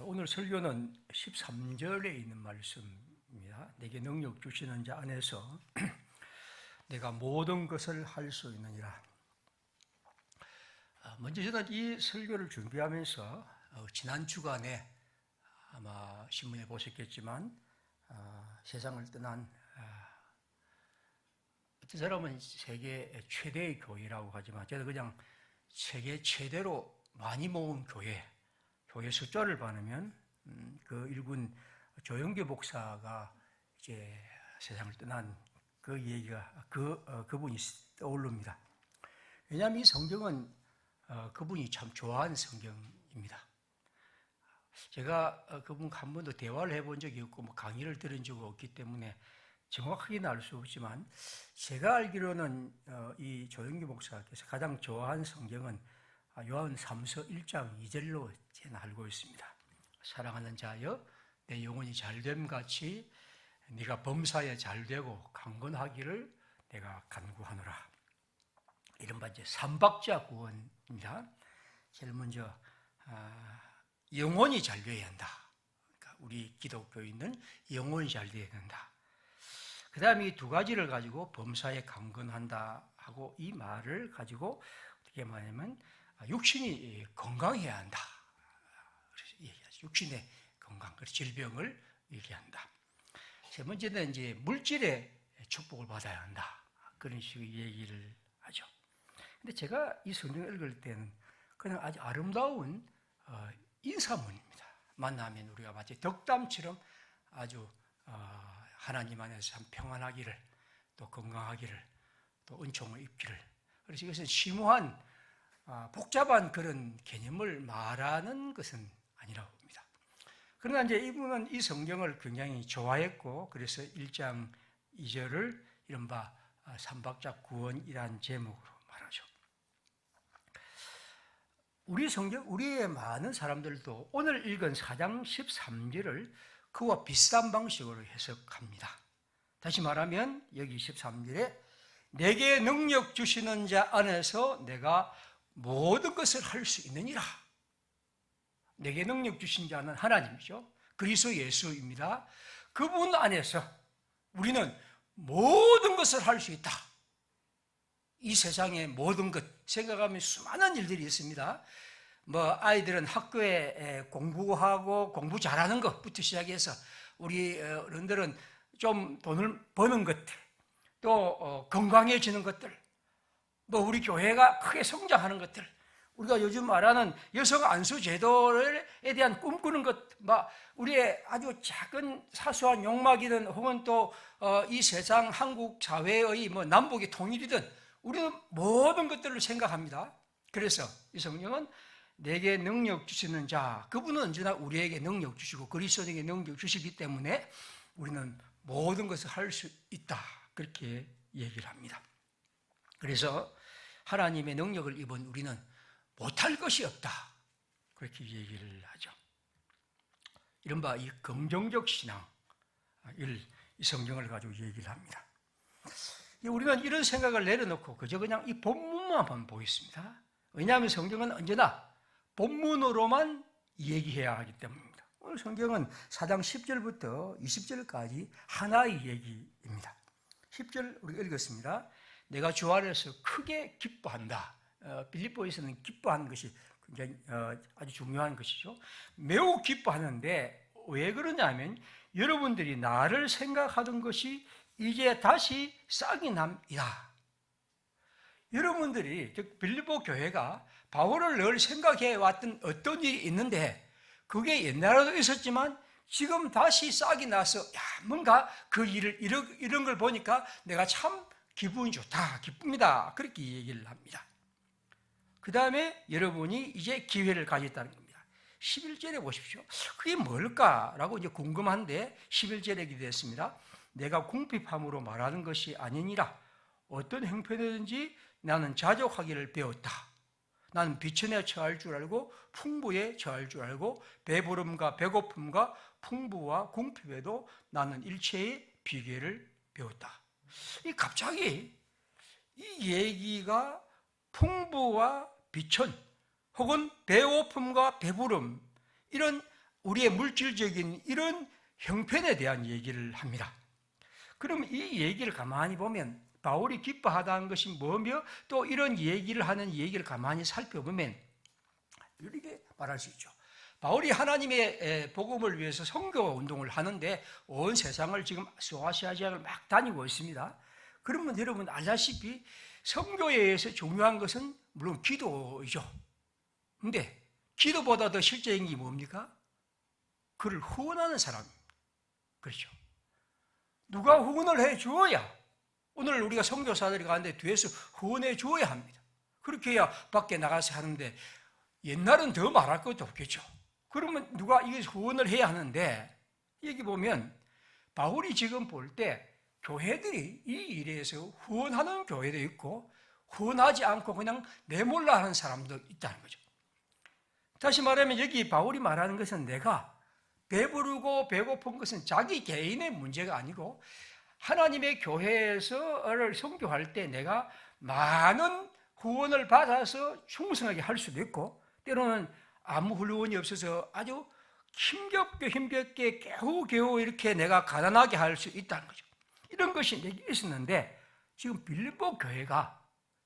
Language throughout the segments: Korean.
오늘 설교는 13절에 있는 말씀입니다. 내게 능력 주시는 자 안에서 내가 모든 것을 할 수 있느니라. 먼저 저는 이 설교를 준비하면서 지난 주간에 아마 신문에 보셨겠지만 세상을 떠난 어떤 사람은 세계 최대의 교회라고 하지만 저는 그냥 세계 최대로 많이 모은 교회 숫자를 봐면 그 일군 조영규 목사가 이제 세상을 떠난 그 얘기가 그분이 떠오릅니다. 왜냐하면 이 성경은 그분이 참 좋아하는 성경입니다. 제가 그분 한 번도 대화를 해본 적이 없고 강의를 들은 적이 없기 때문에 정확하게는 알 수 없지만 제가 알기로는 이 조영규 목사께서 가장 좋아하는 성경은 요한 3서 1장 2절로 저는 알고 있습니다. 사랑하는 자여 내 영혼이 잘됨 같이 네가 범사에 잘되고 강건하기를 내가 간구하노라. 이른바 이제 삼박자 구원입니다. 제일 먼저 영혼이 잘 되어야 한다. 그러니까 우리 기독교인은 영혼이 잘 되어야 된다. 그 다음에 이 두 가지를 가지고 범사에 강건한다 하고 이 말을 가지고 어떻게 말하냐면 육신이 건강해야 한다. 그래서 얘기하죠. 육신의 건강, 그래서 질병을 얘기한다. 세 번째는 이제 물질의 축복을 받아야 한다. 그런 식의 얘기를 하죠. 근데 제가 이 성경을 읽을 때는 그냥 아주 아름다운 인사문입니다. 만나면 우리가 마치 덕담처럼 아주 하나님 안에서 참 평안하기를, 또 건강하기를, 또 은총을 입기를. 그래서 이것은 심오한 복잡한 그런 개념을 말하는 것은 아니라고 봅니다. 그러나 이제 이분은 이 성경을 굉장히 좋아했고, 그래서 1장 2절을 이른바 삼박자 구원이라는 제목으로 말하죠. 우리 성경, 우리의 많은 사람들도 오늘 읽은 4장 13절을 그와 비슷한 방식으로 해석합니다. 다시 말하면 여기 13절에 내게 능력 주시는 자 안에서 내가 모든 것을 할 수 있느니라. 내게 능력 주신 자는 하나님이죠. 그리스도 예수입니다. 그분 안에서 우리는 모든 것을 할 수 있다. 이 세상의 모든 것 생각하면 수많은 일들이 있습니다. 아이들은 학교에 공부하고 공부 잘하는 것부터 시작해서 우리 어른들은 좀 돈을 버는 것들, 또 건강해지는 것들, 우리 교회가 크게 성장하는 것들, 우리가 요즘 말하는 여성 안수 제도에 대한 꿈꾸는 것, 우리의 아주 작은 사소한 욕망이든 혹은 또 이 세상 한국 사회의 남북의 통일이든 우리는 모든 것들을 생각합니다. 그래서 이 성경은 내게 능력 주시는 자, 그분은 언제나 우리에게 능력 주시고 그리스도에게 능력 주시기 때문에 우리는 모든 것을 할 수 있다. 그렇게 얘기를 합니다. 그래서 하나님의 능력을 입은 우리는 못할 것이 없다. 그렇게 얘기를 하죠. 이른바 이 긍정적 신앙, 이 성경을 가지고 얘기를 합니다. 우리는 이런 생각을 내려놓고 그저 그냥 이 본문만 보겠습니다. 왜냐하면 성경은 언제나 본문으로만 얘기해야 하기 때문입니다. 오늘 성경은 4장 10절부터 20절까지 하나의 얘기입니다. 10절 우리가 읽었습니다. 내가 주 안에서 크게 기뻐한다. 빌립보에서는 기뻐하는 것이 굉장히 아주 중요한 것이죠. 매우 기뻐하는데 왜 그러냐면 여러분들이 나를 생각하던 것이 이제 다시 싹이 남이다. 여러분들이 즉 빌립보 교회가 바울을 늘 생각해 왔던 어떤 일이 있는데 그게 옛날에도 있었지만 지금 다시 싹이 나서 뭔가 그 일을 이런 걸 보니까 내가 참 기분이 좋다, 기쁩니다. 그렇게 얘기를 합니다. 그 다음에 여러분이 이제 기회를 가졌다는 겁니다. 11절에 보십시오. 그게 뭘까라고 이제 궁금한데 11절에 기도했습니다. 내가 궁핍함으로 말하는 것이 아니니라. 어떤 형편이든지 나는 자족하기를 배웠다. 나는 비천에 처할 줄 알고 풍부에 처할 줄 알고 배부름과 배고픔과 풍부와 궁핍에도 나는 일체의 비결을 배웠다. 갑자기 이 얘기가 풍부와 비천 혹은 배고픔과 배부름 이런 우리의 물질적인 이런 형편에 대한 얘기를 합니다. 그럼 이 얘기를 가만히 보면 바울이 기뻐하다는 것이 뭐며 또 이런 얘기를 하는 얘기를 가만히 살펴보면 이렇게 말할 수 있죠. 바울이 하나님의 복음을 위해서 선교 운동을 하는데 온 세상을 지금 소아시아 지역을 막 다니고 있습니다. 그러면 여러분 알다시피 선교에 의해서 중요한 것은 물론 기도이죠. 근데 기도보다 더 실제인 게 뭡니까? 그를 후원하는 사람입니다. 그렇죠. 누가 후원을 해 주어야, 오늘 우리가 선교사들이 가는데 뒤에서 후원해 주어야 합니다. 그렇게 해야 밖에 나가서 하는데 옛날은 더 말할 것도 없겠죠. 그러면 누가 이게 후원을 해야 하는데, 여기 보면 바울이 지금 볼 때 교회들이 이 일에서 후원하는 교회도 있고 후원하지 않고 그냥 내몰라 하는 사람도 있다는 거죠. 다시 말하면 여기 바울이 말하는 것은 내가 배부르고 배고픈 것은 자기 개인의 문제가 아니고 하나님의 교회에서를 선교할 때 내가 많은 후원을 받아서 충성하게 할 수도 있고 때로는 아무 후원이 없어서 아주 힘겹게 겨우겨우 이렇게 내가 가난하게 할 수 있다는 거죠. 이런 것이 있었는데 지금 빌립보 교회가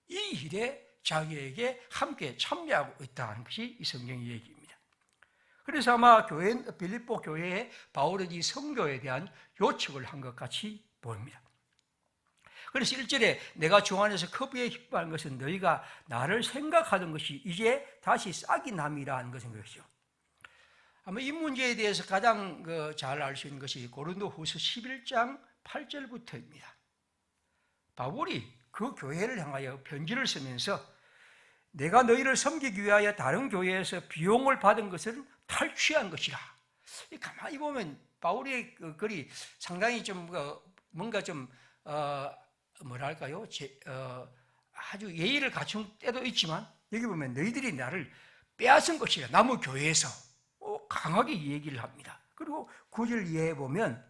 이 일에 자기에게 함께 참여하고 있다는 것이 이 성경의 얘기입니다. 그래서 아마 빌립보 교회에 바울은 이 선교에 대한 요청을 한 것 같이 보입니다. 그래서 1절에 내가 주 안에서 커비에 기뻐하는 것은 너희가 나를 생각하던 것이 이제 다시 싹이 남이라 는 것인 것이죠. 아마 이 문제에 대해서 가장 잘 알 수 있는 것이 고린도후서 11장 8절부터입니다. 바울이 그 교회를 향하여 편지를 쓰면서 내가 너희를 섬기기 위하여 다른 교회에서 비용을 받은 것을 탈취한 것이라. 가만히 보면 바울의 글이 상당히 좀 뭔가 좀 뭐랄까요? 아주 예의를 갖춘 때도 있지만 여기 보면 너희들이 나를 빼앗은 것이라. 남의 교회에서 강하게 얘기를 합니다. 그리고 9절 이해해 보면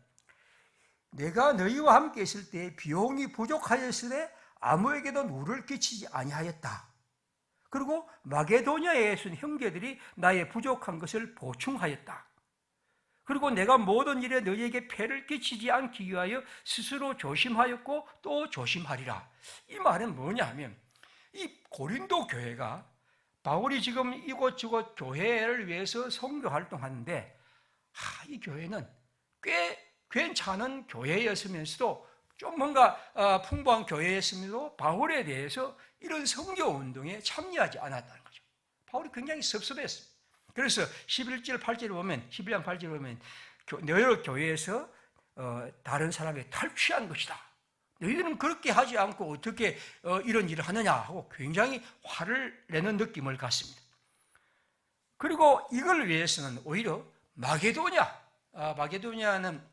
내가 너희와 함께 있을 때 비용이 부족하였으되 아무에게도 누를 끼치지 아니하였다. 그리고 마게도냐에 있는 형제들이 나의 부족한 것을 보충하였다. 그리고 내가 모든 일에 너희에게 폐를 끼치지 않기 위하여 스스로 조심하였고 또 조심하리라. 이 말은 뭐냐 하면 이 고린도 교회가 바울이 지금 이곳저곳 교회를 위해서 선교 활동하는데 이 교회는 꽤 괜찮은 교회였으면서도 좀 뭔가 풍부한 교회였으면서도 바울에 대해서 이런 선교 운동에 참여하지 않았다는 거죠. 바울이 굉장히 섭섭했습니다. 그래서 11절 8절에 보면 11장 8절에 보면 너희 교회에서 다른 사람에 탈취한 것이다. 너희들은 그렇게 하지 않고 어떻게 이런 일을 하느냐 하고 굉장히 화를 내는 느낌을 갖습니다. 그리고 이걸 위해서는 오히려 마게도냐는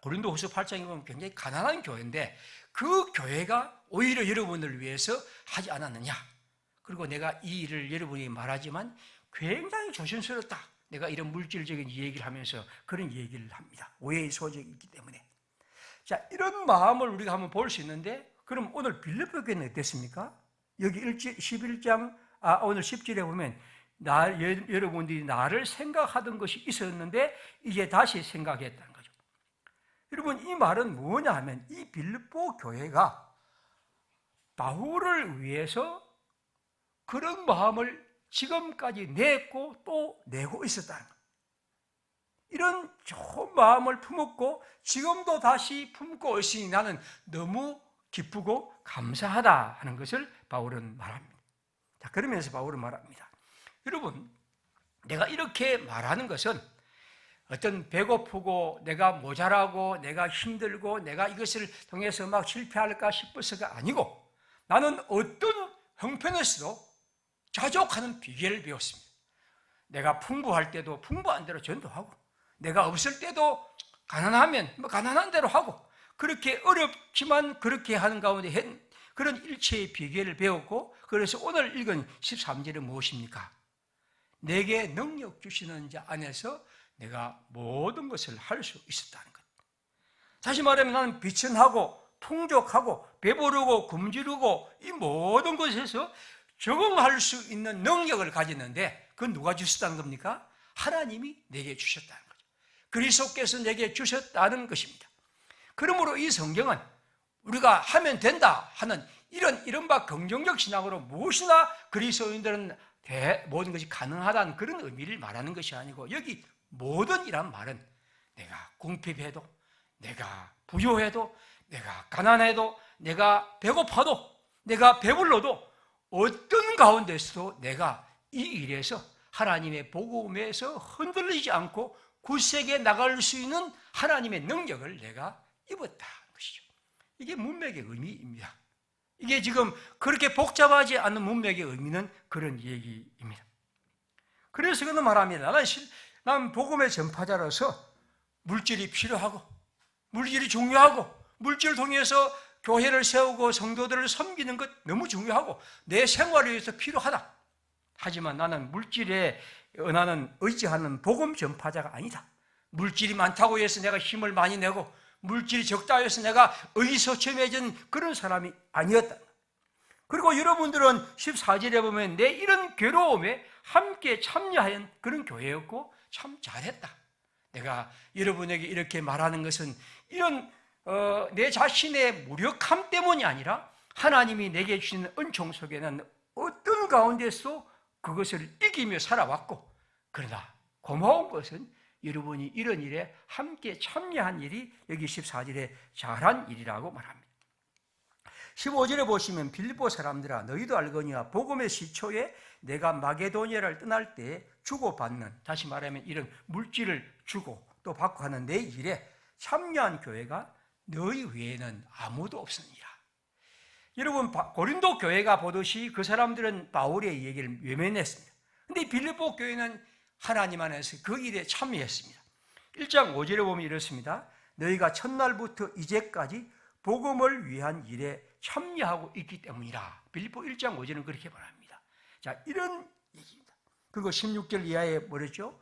고린도후서 8장에 보면 굉장히 가난한 교회인데 그 교회가 오히려 여러분을 위해서 하지 않았느냐. 그리고 내가 이 일을 여러분이 말하지만 굉장히 조심스럽다. 내가 이런 물질적인 얘기를 하면서 그런 얘기를 합니다. 오해의 소지가 있기 때문에. 자, 이런 마음을 우리가 한번 볼 수 있는데 그럼 오늘 빌립보 교회는 어땠습니까? 여기 11장 오늘 10절에 보면 여러분들이 나를 생각하던 것이 있었는데 이제 다시 생각했다는 거죠. 여러분 이 말은 뭐냐 하면 이 빌립보 교회가 바울을 위해서 그런 마음을 지금까지 냈고 또 내고 있었다는 거예요. 이런 좋은 마음을 품었고 지금도 다시 품고 있으니 나는 너무 기쁘고 감사하다 하는 것을 바울은 말합니다. 자, 그러면서 바울은 말합니다. 여러분, 내가 이렇게 말하는 것은 어떤 배고프고 내가 모자라고 내가 힘들고 내가 이것을 통해서 막 실패할까 싶어서가 아니고 나는 어떤 형편에서도 자족하는 비결을 배웠습니다. 내가 풍부할 때도 풍부한 대로 전도하고 내가 없을 때도 가난하면 가난한 대로 하고 그렇게 어렵지만 그렇게 하는 가운데 그런 일체의 비결을 배웠고 그래서 오늘 읽은 13절은 무엇입니까? 내게 능력 주시는 자 안에서 내가 모든 것을 할 수 있었다는 것. 다시 말하면 나는 비천하고 풍족하고 배부르고 굶주리고 이 모든 것에서 적응할 수 있는 능력을 가졌는데 그건 누가 주셨다는 겁니까? 하나님이 내게 주셨다는 거죠. 그리스도께서 내게 주셨다는 것입니다. 그러므로 이 성경은 우리가 하면 된다 하는 이른바 긍정적 신앙으로 무엇이나 그리스도인들은 모든 것이 가능하다는 그런 의미를 말하는 것이 아니고, 여기 모든 이란 말은 내가 궁핍해도, 내가 부유해도, 내가 가난해도, 내가 배고파도, 내가 배불러도 어떤 가운데서도 내가 이 일에서 하나님의 복음에서 흔들리지 않고 굳세게 나갈 수 있는 하나님의 능력을 내가 입었다는 것이죠. 이게 문맥의 의미입니다. 이게 지금 그렇게 복잡하지 않은 문맥의 의미는 그런 얘기입니다. 그래서 그는 말합니다. 나는 복음의 전파자로서 물질이 필요하고, 물질이 중요하고, 물질을 통해서 교회를 세우고 성도들을 섬기는 것 너무 중요하고 내 생활을 위해서 필요하다. 하지만 나는 물질에 나는 의지하는 복음 전파자가 아니다. 물질이 많다고 해서 내가 힘을 많이 내고, 물질이 적다 해서 내가 의기소침해진 그런 사람이 아니었다. 그리고 여러분들은 14절에 보면 내 이런 괴로움에 함께 참여한 그런 교회였고 참 잘했다. 내가 여러분에게 이렇게 말하는 것은 이런 내 자신의 무력함 때문이 아니라 하나님이 내게 주시는 은총 속에는 어떤 가운데서 그것을 이기며 살아왔고, 그러나 고마운 것은 여러분이 이런 일에 함께 참여한 일이 여기 14절에 잘한 일이라고 말합니다. 15절에 보시면 빌립보 사람들아 너희도 알거니와 복음의 시초에 내가 마게도니아를 떠날 때 주고받는, 다시 말하면 이런 물질을 주고 또 받고 하는 내 일에 참여한 교회가 너희 외에는 아무도 없으니라. 여러분, 고린도 교회가 보듯이 그 사람들은 바울의 얘기를 외면했습니다. 그런데 빌립보 교회는 하나님 안에서 그 일에 참여했습니다. 1장 5절에 보면 이렇습니다. 너희가 첫날부터 이제까지 복음을 위한 일에 참여하고 있기 때문이라. 빌립보 1장 5절은 그렇게 말합니다. 자, 이런 얘기입니다. 그리고 16절 이하에 뭐랬죠?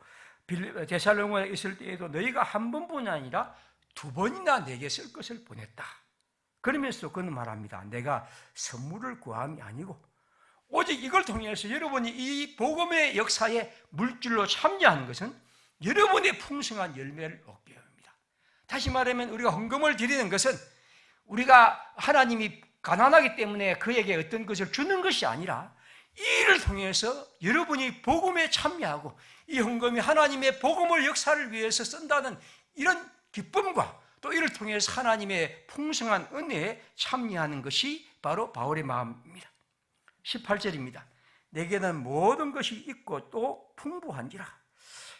데살로니가에 있을 때에도 너희가 한 번뿐 아니라 두 번이나 내게 쓸 것을 보냈다. 그러면서 그는 말합니다. 내가 선물을 구함이 아니고 오직 이걸 통해서 여러분이 이 복음의 역사에 물질로 참여하는 것은 여러분의 풍성한 열매를 얻게 합니다. 다시 말하면 우리가 헌금을 드리는 것은 우리가 하나님이 가난하기 때문에 그에게 어떤 것을 주는 것이 아니라 이 일을 통해서 여러분이 복음에 참여하고 이 헌금이 하나님의 복음을 역사를 위해서 쓴다는 이런 기쁨과 또 이를 통해서 하나님의 풍성한 은혜에 참여하는 것이 바로 바울의 마음입니다. 18절입니다. 내게는 모든 것이 있고 또 풍부한지라.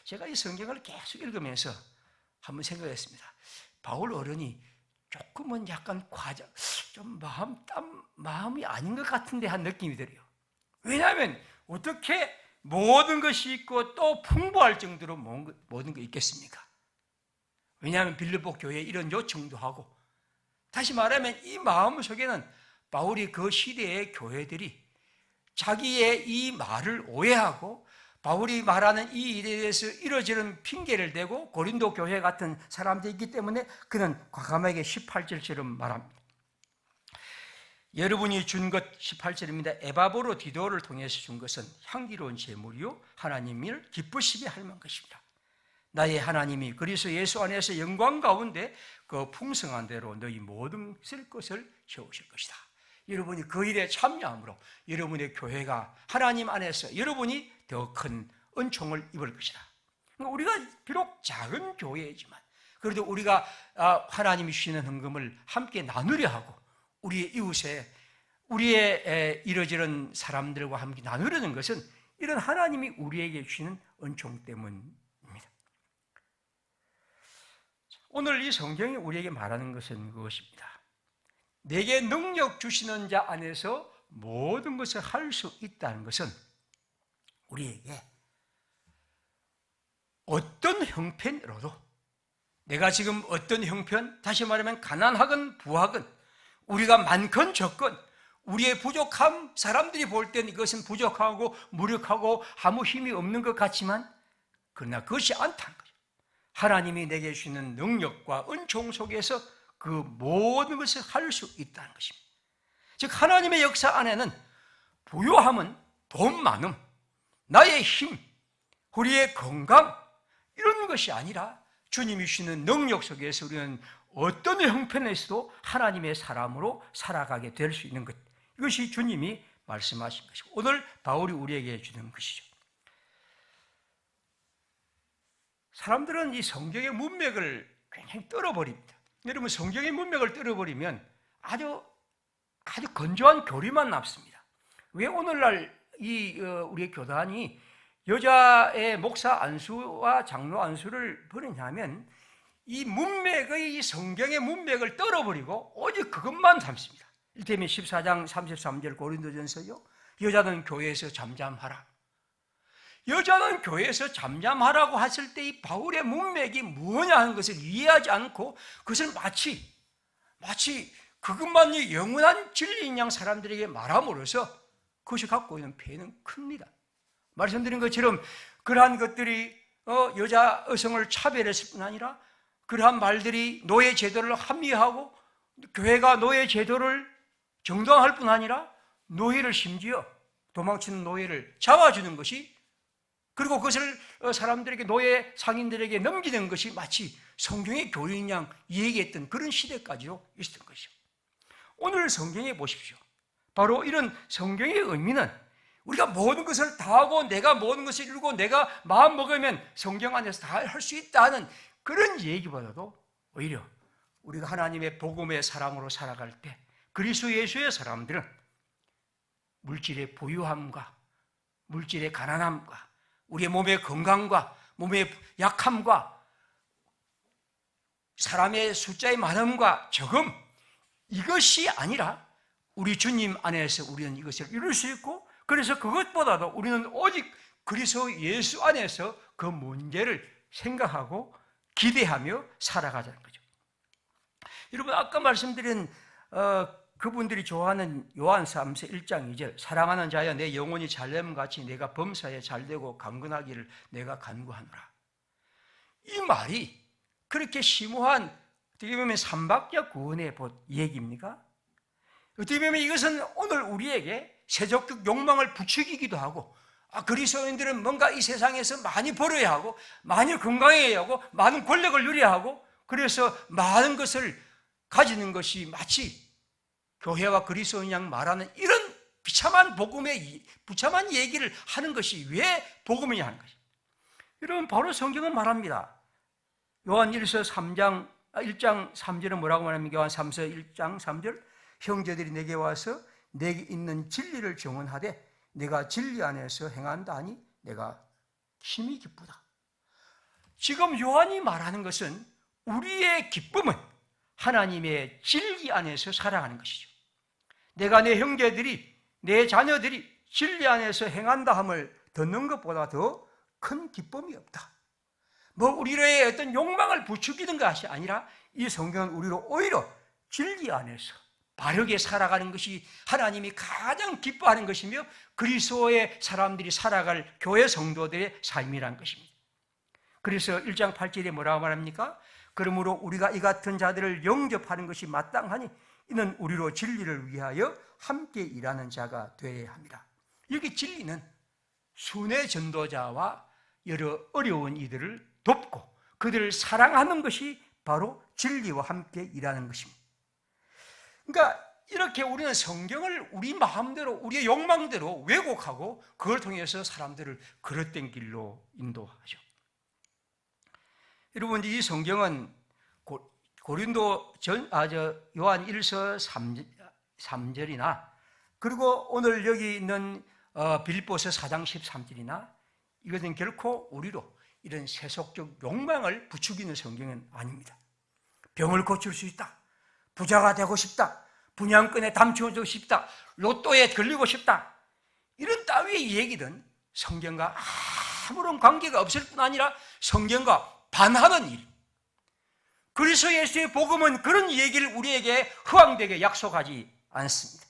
제가 이 성경을 계속 읽으면서 한번 생각했습니다. 바울 어른이 조금은 약간 좀 마음이 아닌 것 같은데 한 느낌이 들어요. 왜냐하면 어떻게 모든 것이 있고 또 풍부할 정도로 모든 게 있겠습니까? 왜냐하면 빌립보 교회에 이런 요청도 하고, 다시 말하면 이 마음 속에는 바울이 그 시대의 교회들이 자기의 이 말을 오해하고 바울이 말하는 이 일에 대해서 이러저런 핑계를 대고 고린도 교회 같은 사람들이 있기 때문에 그는 과감하게 18절처럼 말합니다. 여러분이 준 것, 18절입니다. 에바보로 디도를 통해서 준 것은 향기로운 제물이요 하나님을 기쁘시게 할 만한 것입니다. 나의 하나님이 그리스도 예수 안에서 영광 가운데 그 풍성한 대로 너희 모든 쓸 것을 채우실 것이다. 여러분이 그 일에 참여함으로 여러분의 교회가 하나님 안에서 여러분이 더 큰 은총을 입을 것이다. 우리가 비록 작은 교회이지만 그래도 우리가 하나님이 주시는 헌금을 함께 나누려 하고 우리의 이웃에 우리의 이러저런 사람들과 함께 나누려는 것은 이런 하나님이 우리에게 주시는 은총 때문입니다. 오늘 이 성경이 우리에게 말하는 것은 그것입니다. 내게 능력 주시는 자 안에서 모든 것을 할 수 있다는 것은 우리에게 어떤 형편으로도, 내가 지금 어떤 형편, 다시 말하면 가난하건 부하건 우리가 많건 적건 우리의 부족함, 사람들이 볼 때는 이것은 부족하고 무력하고 아무 힘이 없는 것 같지만 그러나 그것이 않다는 거죠. 하나님이 내게 주시는 능력과 은총 속에서 그 모든 것을 할 수 있다는 것입니다. 즉 하나님의 역사 안에는 부요함은 돈 많음, 나의 힘, 우리의 건강 이런 것이 아니라 주님이 주시는 능력 속에서 우리는 어떤 형편에서도 하나님의 사람으로 살아가게 될 수 있는 것, 이것이 주님이 말씀하신 것이고 오늘 바울이 우리에게 주는 것이죠. 사람들은 이 성경의 문맥을 굉장히 떨어버립니다. 여러분, 성경의 문맥을 떨어버리면 아주 건조한 교리만 남습니다. 왜 오늘날 우리의 교단이 여자의 목사 안수와 장로 안수를 버리냐면 이 문맥의, 이 성경의 문맥을 떨어버리고 오직 그것만 담습니다. 이를테면 14장 33절 고린도전서요, 여자는 교회에서 잠잠하라. 여자는 교회에서 잠잠하라고 했을 때 이 바울의 문맥이 뭐냐 하는 것을 이해하지 않고 그것을 마치 그것만이 영원한 진리인 양 사람들에게 말함으로써 그것이 갖고 있는 폐해는 큽니다. 말씀드린 것처럼 그러한 것들이 여자 여성을 차별했을 뿐 아니라 그러한 말들이 노예 제도를 합리화하고 교회가 노예 제도를 정당화할 뿐 아니라 노예를, 심지어 도망치는 노예를 잡아주는 것이, 그리고 그것을 사람들에게, 노예 상인들에게 넘기는 것이 마치 성경의 교리인 양 얘기했던 그런 시대까지도 있었던 것이죠. 오늘 성경에 보십시오. 바로 이런 성경의 의미는 우리가 모든 것을 다 하고 내가 모든 것을 이루고 내가 마음 먹으면 성경 안에서 다 할 수 있다는 그런 얘기보다도 오히려 우리가 하나님의 복음의 사람으로 살아갈 때 그리스도 예수의 사람들은 물질의 부유함과 물질의 가난함과 우리의 몸의 건강과 몸의 약함과 사람의 숫자의 많음과 적음, 이것이 아니라 우리 주님 안에서 우리는 이것을 이룰 수 있고, 그래서 그것보다도 우리는 오직 그리스도 예수 안에서 그 문제를 생각하고 기대하며 살아가자는 거죠. 여러분, 아까 말씀드린 그분들이 좋아하는 요한 3서 1장 2절, 사랑하는 자여 내 영혼이 잘됨같이 내가 범사에 잘되고 강건하기를 내가 간구하노라. 이 말이 그렇게 심오한, 어떻게 보면 삼박자 구원의 얘기입니까? 어떻게 보면 이것은 오늘 우리에게 세속적 욕망을 부추기기도 하고, 그리스도인들은 뭔가 이 세상에서 많이 벌어야 하고 많이 건강해야 하고 많은 권력을 누려야 하고, 그래서 많은 것을 가지는 것이 마치 교회와 그리스도인 양 말하는 이런 비참한 부참한 얘기를 하는 것이 왜 복음이냐 하는 것입니다. 여러분, 바로 성경은 말합니다. 요한 1장 3절은 뭐라고 말합니까? 요한 3서 1장 3절, 형제들이 내게 와서 내게 있는 진리를 증언하되 내가 진리 안에서 행한다 하니 내가 힘이 기쁘다. 지금 요한이 말하는 것은 우리의 기쁨은 하나님의 진리 안에서 살아가는 것이죠. 내가 내 형제들이, 내 자녀들이 진리 안에서 행한다 함을 듣는 것보다 더 큰 기쁨이 없다. 우리의 어떤 욕망을 부추기는 것이 아니라 이 성경은 우리로 오히려 진리 안에서 바르게 살아가는 것이 하나님이 가장 기뻐하는 것이며 그리스도의 사람들이 살아갈 교회 성도들의 삶이라는 것입니다. 그래서 1장 8절에 뭐라고 말합니까? 그러므로 우리가 이 같은 자들을 영접하는 것이 마땅하니 이는 우리로 진리를 위하여 함께 일하는 자가 되어야 합니다. 여기 진리는 순회 전도자와 여러 어려운 이들을 돕고 그들을 사랑하는 것이 바로 진리와 함께 일하는 것입니다. 그러니까 이렇게 우리는 성경을 우리 마음대로, 우리의 욕망대로 왜곡하고 그걸 통해서 사람들을 그릇된 길로 인도하죠. 여러분, 이 성경은 요한 1서 3절이나 그리고 오늘 여기 있는 빌립보서 4장 13절이나 이것은 결코 우리로 이런 세속적 욕망을 부추기는 성경은 아닙니다. 병을 고칠 수 있다, 부자가 되고 싶다, 분양권에 담치고 싶다, 로또에 걸리고 싶다, 이런 따위의 얘기는 성경과 아무런 관계가 없을 뿐 아니라 성경과 반하는 일. 그리스도 예수의 복음은 그런 얘기를 우리에게 허황되게 약속하지 않습니다.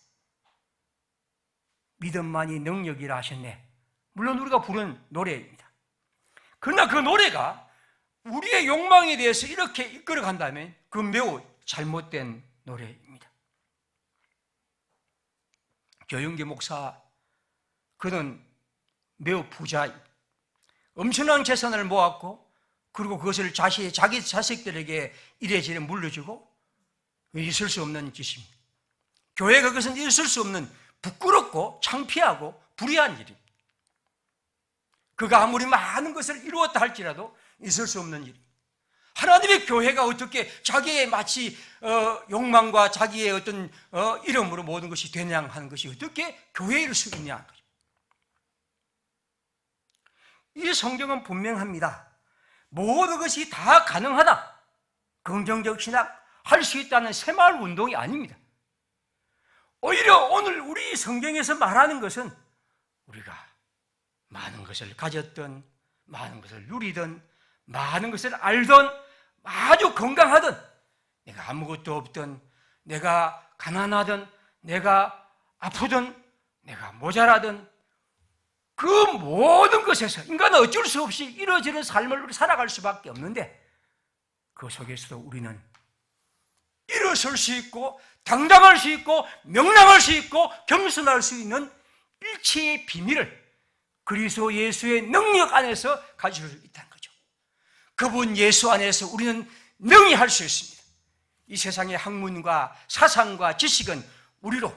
믿음만이 능력이라 하셨네. 물론 우리가 부른 노래입니다. 그러나 그 노래가 우리의 욕망에 대해서 이렇게 이끌어간다면 그건 매우 잘못된 노래입니다. 조영기 목사, 그는 매우 부자입니다. 엄청난 재산을 모았고, 그리고 그것을 자기 자식들에게 이래저래 물려주고, 있을 수 없는 짓입니다. 교회가 그것은 있을 수 없는 부끄럽고 창피하고 불의한 일입니다. 그가 아무리 많은 것을 이루었다 할지라도 있을 수 없는 일입니다. 하나님의 교회가 어떻게 자기의 마치 욕망과 자기의 어떤 이름으로 모든 것이 되냐 하는 것이 어떻게 교회일 수 있냐 하는 거죠. 이 성경은 분명합니다. 모든 것이 다 가능하다, 긍정적 신학 할 수 있다는 새마을 운동이 아닙니다. 오히려 오늘 우리 성경에서 말하는 것은 우리가 많은 것을 가졌든, 많은 것을 누리든, 많은 것을 알든, 아주 건강하든, 내가 아무것도 없든, 내가 가난하든, 내가 아프든, 내가 모자라든, 그 모든 것에서 인간은 어쩔 수 없이 이러저런 삶을 살아갈 수밖에 없는데, 그 속에서도 우리는 일어설 수 있고, 당당할 수 있고, 명랑할 수 있고, 겸손할 수 있는 일체의 비밀을 그리스도 예수의 능력 안에서 가질 수 있다는 거죠. 그분 예수 안에서 우리는 능히 할 수 있습니다. 이 세상의 학문과 사상과 지식은 우리로,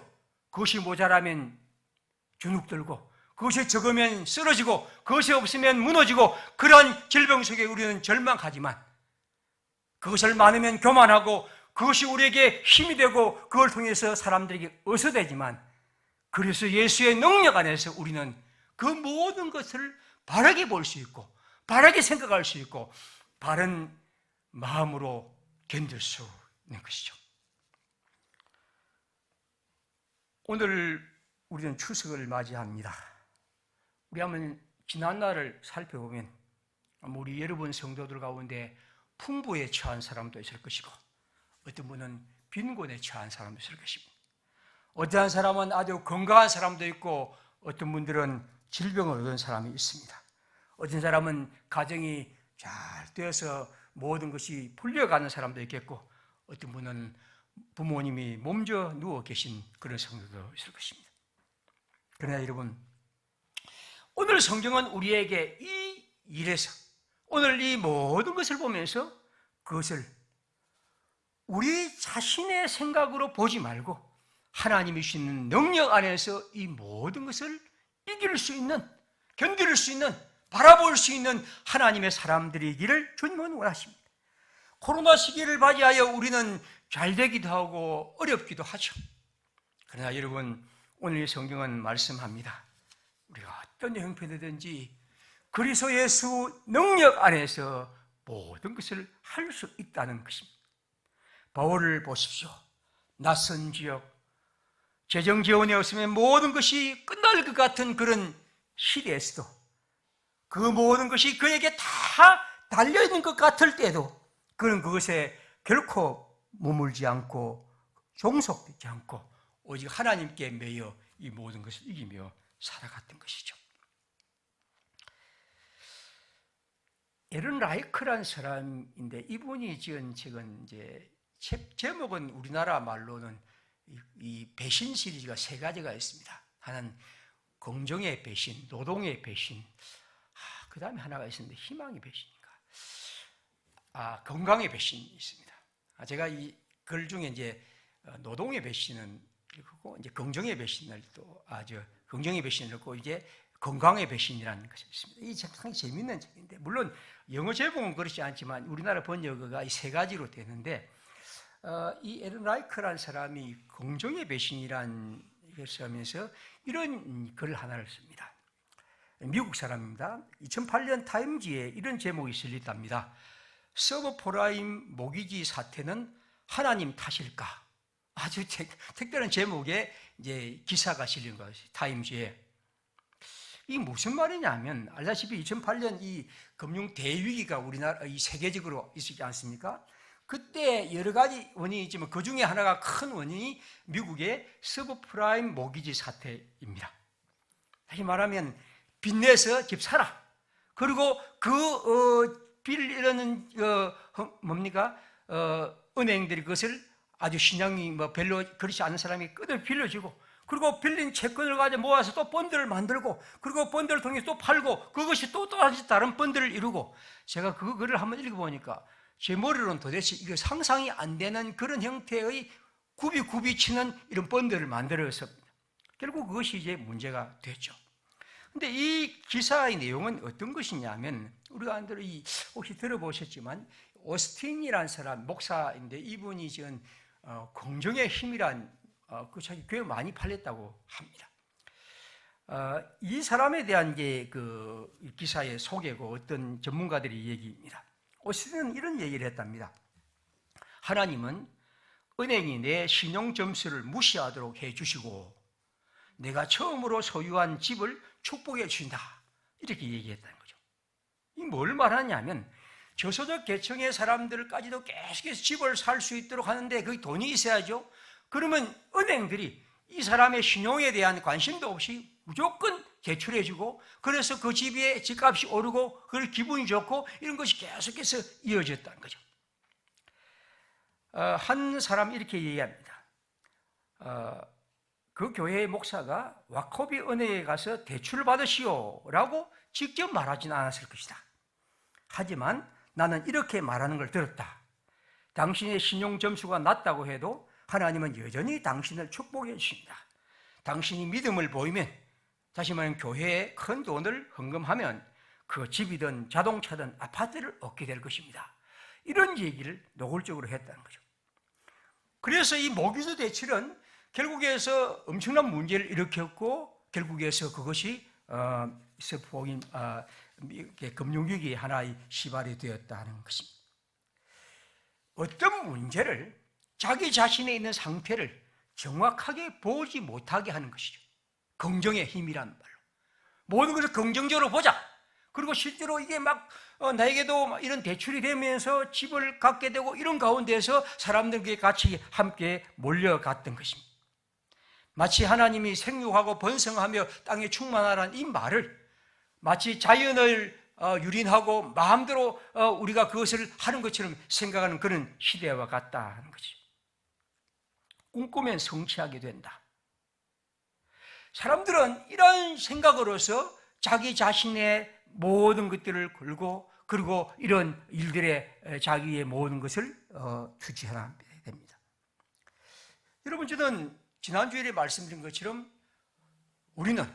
그것이 모자라면 주눅들고, 그것이 적으면 쓰러지고, 그것이 없으면 무너지고, 그러한 질병 속에 우리는 절망하지만, 그것을 많으면 교만하고, 그것이 우리에게 힘이 되고, 그걸 통해서 사람들에게 의소되지만, 그래서 예수의 능력 안에서 우리는 그 모든 것을 바르게 볼 수 있고, 바르게 생각할 수 있고, 바른 마음으로 견딜 수 있는 것이죠. 오늘 우리는 추석을 맞이합니다. 우리 한번 지난날을 살펴보면, 우리 여러분 성도들 가운데 풍부에 처한 사람도 있을 것이고, 어떤 분은 빈곤에 처한 사람도 있을 것입니다. 어떠한 사람은 아주 건강한 사람도 있고, 어떤 분들은 질병을 얻은 사람이 있습니다. 어떤 사람은 가정이 잘 되어서 모든 것이 풀려가는 사람도 있겠고, 어떤 분은 부모님이 몸져 누워 계신 그런 성도도 있을 것입니다. 그러나 여러분, 오늘 성경은 우리에게 이 일에서, 오늘 이 모든 것을 보면서 그것을 우리 자신의 생각으로 보지 말고 하나님이 주시는 능력 안에서 이 모든 것을 이길 수 있는, 견딜 수 있는, 바라볼 수 있는 하나님의 사람들이기를 주님은 원하십니다. 코로나 시기를 맞이하여 우리는 잘 되기도 하고 어렵기도 하죠. 그러나 여러분, 오늘 이 성경은 말씀합니다. 우리가 어떤 형편이든지 그리스도 예수 능력 안에서 모든 것을 할 수 있다는 것입니다. 바울을 보십시오. 낯선 지역, 재정 지원이 없으면 모든 것이 끝날 것 같은 그런 시대에서도, 그 모든 것이 그에게 다 달려있는 것 같을 때도 그는 그것에 결코 머물지 않고 종속되지 않고 오직 하나님께 매여 이 모든 것을 이기며 살아갔던 것이죠. 에런 라이크라는 사람인데, 이분이 지은 책은 이제 제목은 우리나라 말로는 이 배신 시리즈가 3가지가 있습니다. 하나는 긍정의 배신, 노동의 배신, 그 다음에 하나가 있는데 희망의 배신인가? 건강의 배신이 있습니다. 제가 이 글 중에 이제 노동의 배신은 읽고, 이제 긍정의 배신을 또 긍정의 배신을 읽고, 이제 건강의 배신이라는 것이 있습니다. 이 상당히 재미있는 책인데, 물론 영어 제목은 그렇지 않지만 우리나라 번역어가 이 3가지로 되는데, 이 에런 라이크라는 사람이 긍정의 배신이라는 것을 하면서 이런 글 하나를 씁니다. 미국 사람입니다. 2008년 타임지에 이런 제목이 실렸답니다. 서브프라임 모기지 사태는 하나님 탓일까? 아주 특별한 제목의 이제 기사가 실린 것이 타임지에. 이 무슨 말이냐면, 알다시피 2008년 이 금융 대위기가 우리나라 이 세계적으로 있었지 않습니까? 그때 여러 가지 원인이 있지만 그 중에 하나가 큰 원인이 미국의 서브프라임 모기지 사태입니다. 다시 말하면 빚내서 집 사라. 그리고 빌리는 은행들이 그것을 아주 신앙이 별로 그렇지 않은 사람이 끄덕 빌려주고, 그리고 빌린 채권을 가지고 모아서 또 펀드를 만들고, 그리고 펀드를 통해 또 팔고, 그것이 또 다시 다른 펀드를 이루고. 제가 그 글을 한번 읽어보니까 제 머리로는 도대체 이거 상상이 안 되는 그런 형태의 굽이 치는 이런 펀드를 만들었습니다. 결국 그것이 이제 문제가 됐죠. 근데 이 기사의 내용은 어떤 것이냐면, 우리가 혹시 들어보셨지만 오스틴이라는 사람, 목사인데, 이분이 지금 긍정의 힘이란 그 자기 교회 많이 팔렸다고 합니다. 이 사람에 대한 게 그 기사의 소개고 어떤 전문가들이 얘기입니다. 오스틴은 이런 얘기를 했답니다. 하나님은 은행이 내 신용 점수를 무시하도록 해주시고 내가 처음으로 소유한 집을 축복해 주신다, 이렇게 얘기했다는 거죠. 이 뭘 말하냐면, 저소득 계층의 사람들까지도 계속해서 집을 살 수 있도록 하는데 거기 돈이 있어야죠. 그러면 은행들이 이 사람의 신용에 대한 관심도 없이 무조건 대출해주고, 그래서 그 집의 집값이 오르고 그걸 기분이 좋고, 이런 것이 계속해서 이어졌다는 거죠. 한 사람이 이렇게 얘기합니다. 그 교회의 목사가 와코비 은행에 가서 대출을 받으시오 라고 직접 말하지는 않았을 것이다. 하지만 나는 이렇게 말하는 걸 들었다. 당신의 신용 점수가 낮다고 해도 하나님은 여전히 당신을 축복해 주신다. 당신이 믿음을 보이면, 다시 말하면 교회에 큰 돈을 헌금하면 그 집이든 자동차든 아파트를 얻게 될 것입니다. 이런 얘기를 노골적으로 했다는 거죠. 그래서 이 모기지 대출은 결국에서 엄청난 문제를 일으켰고, 결국에서 그것이 금융위기의 하나의 시발이 되었다는 것입니다. 어떤 문제를 자기 자신에 있는 상태를 정확하게 보지 못하게 하는 것이죠. 긍정의 힘이라는 말로 모든 것을 긍정적으로 보자. 그리고 실제로 이게 나에게도 이런 대출이 되면서 집을 갖게 되고, 이런 가운데서 사람들에게 같이 함께 몰려갔던 것입니다. 마치 하나님이 생육하고 번성하며 땅에 충만하라는 이 말을 마치 자연을 유린하고 마음대로 우리가 그것을 하는 것처럼 생각하는 그런 시대와 같다는 거죠. 꿈꾸면 성취하게 된다. 사람들은 이런 생각으로서 자기 자신의 모든 것들을 걸고, 그리고 이런 일들에 자기의 모든 것을 투지하게 됩니다. 여러분, 저는 지난주에 말씀드린 것처럼 우리는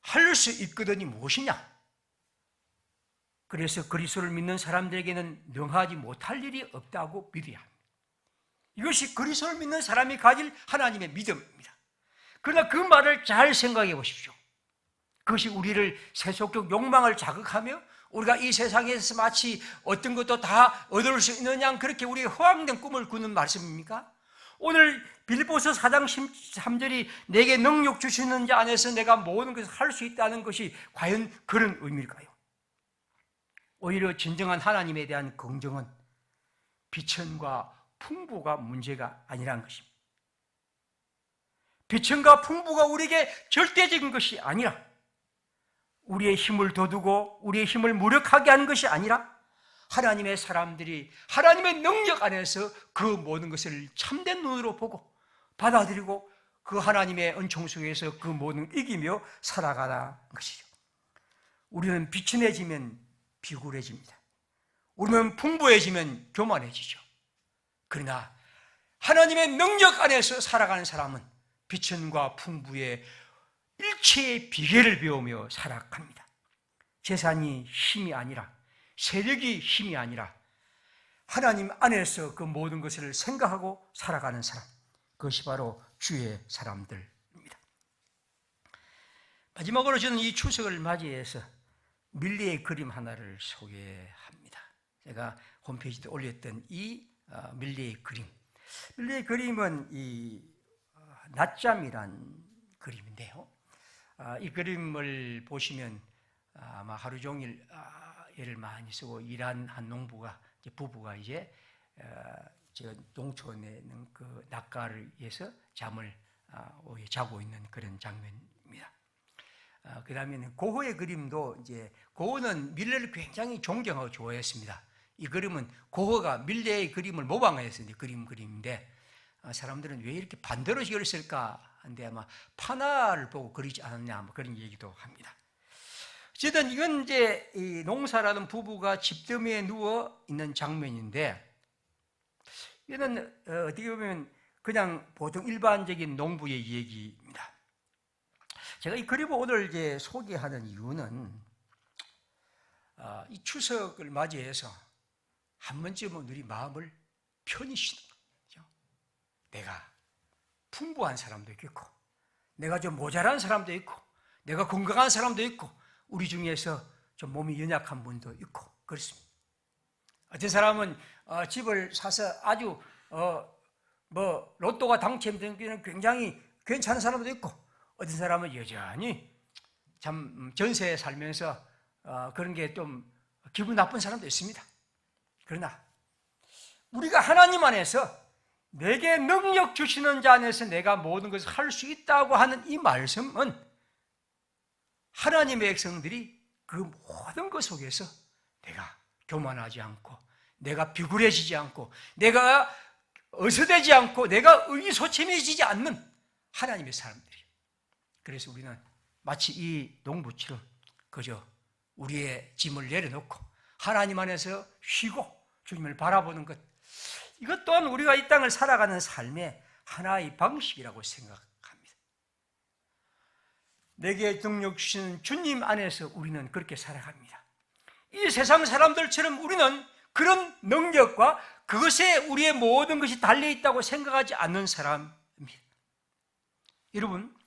할 수 있거든이 무엇이냐? 그래서 그리스도를 믿는 사람들에게는 능하지 못할 일이 없다고 믿어야 합니다. 이것이 그리스도를 믿는 사람이 가질 하나님의 믿음입니다. 그러나 그 말을 잘 생각해 보십시오. 그것이 우리를 세속적 욕망을 자극하며 우리가 이 세상에서 마치 어떤 것도 다 얻을 수 있는 양 그렇게 우리의 허황된 꿈을 꾸는 말씀입니까? 오늘 빌립보서 4장 13절이 내게 능력 주시는 자 안에서 내가 모든 것을 할 수 있다는 것이 과연 그런 의미일까요? 오히려 진정한 하나님에 대한 긍정은 비천과 풍부가 문제가 아니라는 것입니다. 비천과 풍부가 우리에게 절대적인 것이 아니라, 우리의 힘을 돋우고 우리의 힘을 무력하게 하는 것이 아니라, 하나님의 사람들이 하나님의 능력 안에서 그 모든 것을 참된 눈으로 보고 받아들이고 그 하나님의 은총 속에서 그 모든 이기며 살아가는 것이죠. 우리는 비천해지면 비굴해집니다. 우리는 풍부해지면 교만해지죠. 그러나 하나님의 능력 안에서 살아가는 사람은 비천과 풍부의 일체의 비결을 배우며 살아갑니다. 재산이 힘이 아니라, 세력이 힘이 아니라 하나님 안에서 그 모든 것을 생각하고 살아가는 사람, 그것이 바로 주의 사람들입니다. 마지막으로 저는 이 추석을 맞이해서 밀리의 그림 하나를 소개합니다. 제가 홈페이지에 올렸던 이 밀리의 그림. 밀리의 그림은 이 낮잠이란 그림인데요. 이 그림을 보시면 아마 하루 종일 애를 많이 쓰고 일한 한 부부가 이제 농촌에 있는 그 낙가를 위해서 잠을 자고 있는 그런 장면입니다. 그 다음에는 고흐의 그림도, 이제 고흐는 밀레를 굉장히 존경하고 좋아했습니다. 이 그림은 고흐가 밀레의 그림을 모방해서 그림인데, 사람들은 왜 이렇게 반대로 그렸을까 하는데 아마 판화를 보고 그리지 않았냐 뭐 그런 얘기도 합니다. 어쨌든 이건 이제 이 농사라는 부부가 집더미에 누워 있는 장면인데 이거는 어떻게 보면 그냥 보통 일반적인 농부의 얘기입니다. 제가 이 그림을 오늘 이제 소개하는 이유는 이 추석을 맞이해서 한 번쯤은 우리 마음을 편히 쉬는 거죠. 내가 풍부한 사람도 있고, 내가 좀 모자란 사람도 있고, 내가 건강한 사람도 있고, 우리 중에서 좀 몸이 연약한 분도 있고 그렇습니다. 어떤 사람은 집을 사서 아주 로또가 당첨되는 굉장히 괜찮은 사람도 있고, 어떤 사람은 여전히 참 전세에 살면서 그런 게 좀 기분 나쁜 사람도 있습니다. 그러나 우리가 하나님 안에서 내게 능력 주시는 자 안에서 내가 모든 것을 할 수 있다고 하는 이 말씀은 하나님의 백성들이 그 모든 것 속에서 내가 교만하지 않고, 내가 비굴해지지 않고, 내가 어서되지 않고, 내가 의기소침해지지 않는 하나님의 사람들이에요. 그래서 우리는 마치 이 농부처럼 그저 우리의 짐을 내려놓고 하나님 안에서 쉬고 주님을 바라보는 것, 이것 또한 우리가 이 땅을 살아가는 삶의 하나의 방식이라고 생각합니다. 내게 능력 주시는 주님 안에서 우리는 그렇게 살아갑니다. 이 세상 사람들처럼 우리는 그런 능력과 그것에 우리의 모든 것이 달려있다고 생각하지 않는 사람입니다. 여러분,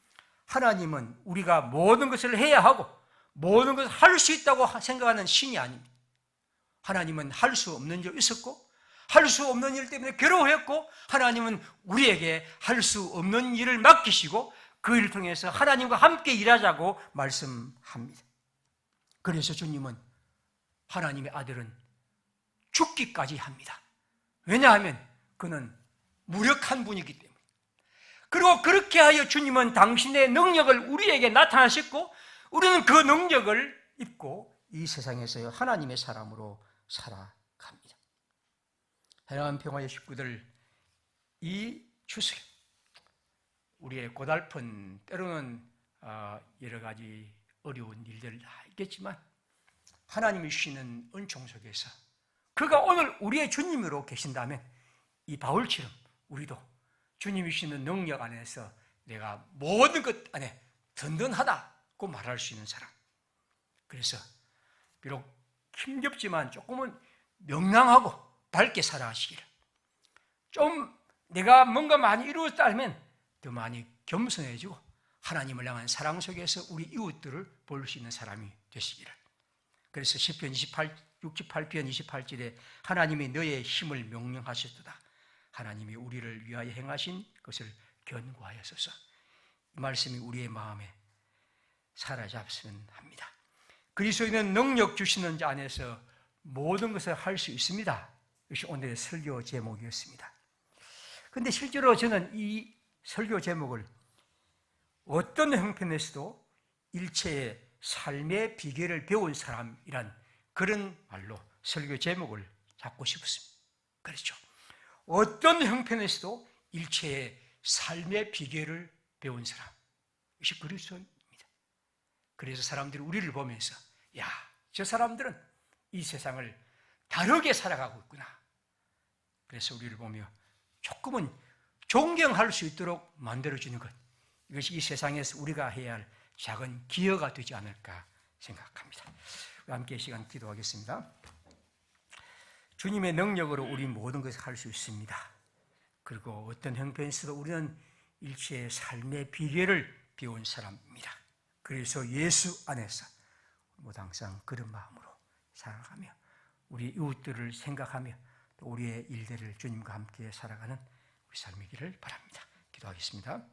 하나님은 우리가 모든 것을 해야 하고 모든 것을 할 수 있다고 생각하는 신이 아닙니다. 하나님은 할 수 없는 일 있었고, 할 수 없는 일 때문에 괴로워했고, 하나님은 우리에게 할 수 없는 일을 맡기시고 그 일을 통해서 하나님과 함께 일하자고 말씀합니다. 그래서 주님은, 하나님의 아들은 죽기까지 합니다. 왜냐하면 그는 무력한 분이기 때문에. 그리고 그렇게 하여 주님은 당신의 능력을 우리에게 나타나셨고, 우리는 그 능력을 입고 이 세상에서 하나님의 사람으로 살아갑니다. 사랑하는 평화의 식구들, 이 추석, 우리의 고달픈, 때로는 여러 가지 어려운 일들을 다 있겠지만 하나님이 주시는 은총 속에서 그가 오늘 우리의 주님으로 계신다면 이 바울처럼 우리도 주님이 주시는 능력 안에서 내가 모든 것 안에 든든하다고 말할 수 있는 사람. 그래서 비록 힘겹지만 조금은 명랑하고 밝게 살아가시기를, 좀 내가 뭔가 많이 이루었다면 더 많이 겸손해지고 하나님을 향한 사랑 속에서 우리 이웃들을 볼 수 있는 사람이 되시기를. 그래서 시편 68편 28절에 하나님이 너의 힘을 명령하셨도다. 하나님이 우리를 위하여 행하신 것을 견고하였소서. 이 말씀이 우리의 마음에 사로잡혔으면 합니다. 그리스도인은 능력 주시는 자 안에서 모든 것을 할 수 있습니다. 이것이 오늘의 설교 제목이었습니다. 그런데 실제로 저는 이 설교 제목을 어떤 형편에서도 일체의 삶의 비결을 배운 사람이란 그런 말로 설교 제목을 잡고 싶었습니다. 그렇죠. 어떤 형편에서도 일체의 삶의 비결을 배운 사람, 이것이 그리스도입니다. 그래서 사람들이 우리를 보면서 야, 저 사람들은 이 세상을 다르게 살아가고 있구나. 그래서 우리를 보며 조금은 존경할 수 있도록 만들어주는 것, 이것이 이 세상에서 우리가 해야 할 작은 기여가 되지 않을까 생각합니다. 함께 시간 기도하겠습니다. 주님의 능력으로 우리 모든 것을 할 수 있습니다. 그리고 어떤 형편에서도 우리는 일체의 삶의 비결을 배운 사람입니다. 그래서 예수 안에서 모두 항상 그런 마음으로 살아가며 우리 이웃들을 생각하며 또 우리의 일들을 주님과 함께 살아가는 우리 삶이기를 바랍니다. 기도하겠습니다.